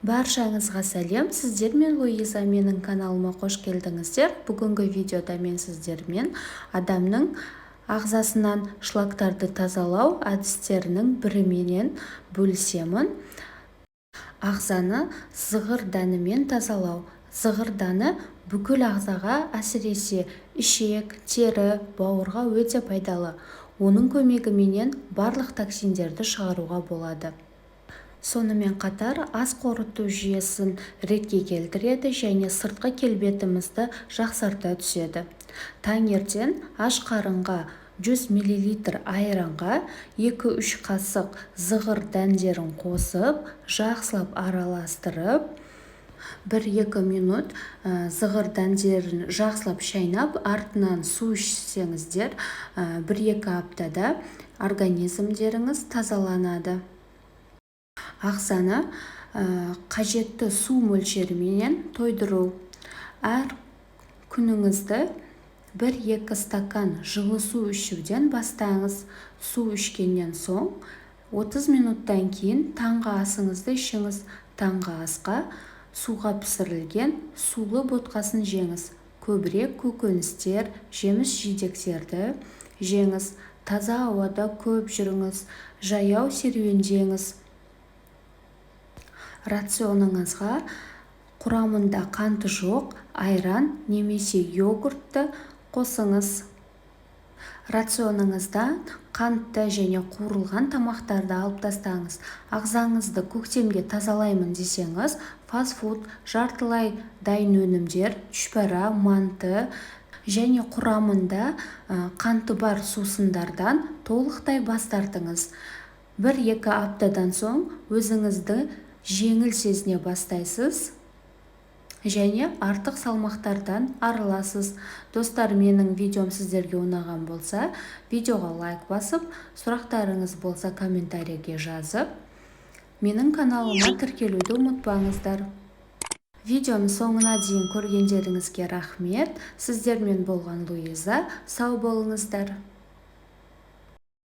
Баршаңызға сәлем, сіздер мен Луиза, менің каналыма қош келдіңіздер. Бүгінгі видеода мен сіздермен адамның ағзасынан шлактарды тазалау әдістерінің біріменен бөлісемін. Ағзаны зығыр дәнімен тазалау. Зығыр дәні бүкіл ағзаға, әсіресе ішек, тері, бауырға өте пайдалы. Оның көмегіменен барлық токсиндерді шығаруға болады. Сонымен қатар ас қорыту жүйесін ретке келтіреді және сыртқы келбетімізді жақсарта түседі. Таңертең аш қарынға 100 мл айранға 2-3 қасық зығыр дәндерін қосып, жақсылап араластырып, 1-2 минут зығыр дәндерін жақсылап шайнап, артынан су ішсеңіздер, 1-2 аптада организмдеріңіз тазаланады. Ағзаны қажетті су мөлшерімен тойдыру. Әр күніңізді 1-2 стакан жылы су ішуден бастаңыз. Су ішкеннен соң 30 минуттан кейін таңғы асыңызды ішіңіз. Таңғы асқа суға пісірілген сулы ботқасын жеңіз. Көбірек көкөністер, жеміс-жидектерді жеңіз. Таза ауада көп жүріңіз. Жаяу серуендеңіз. Рационыңызға құрамында қанты жоқ айран немесе йогуртты қосыңыз. Рационыңыздан қантты және қуырылған тамақтарды алып тастаңыз. Ағзаңызды көктемге тазалаймын десеңіз, фастфуд, жартылай дайын өнімдер, түшпәрә, манты және құрамында қанты бар сусындардан толықтай бас тартыңыз. 1-2 аптадан соң өзіңізді жеңіл сезіне бастайсыз және артық салмақтардан арыласыз. Достар, менің видеом сіздерге ұнаған болса, видеоға лайк басып, сұрақтарыңыз болса комментарийге жазып, менің каналыма тіркелуді ұмытпаңыздар. Видеоның соңына дейін көргендеріңізге рахмет. Сіздермен болған Луиза. Сау болыңыздар.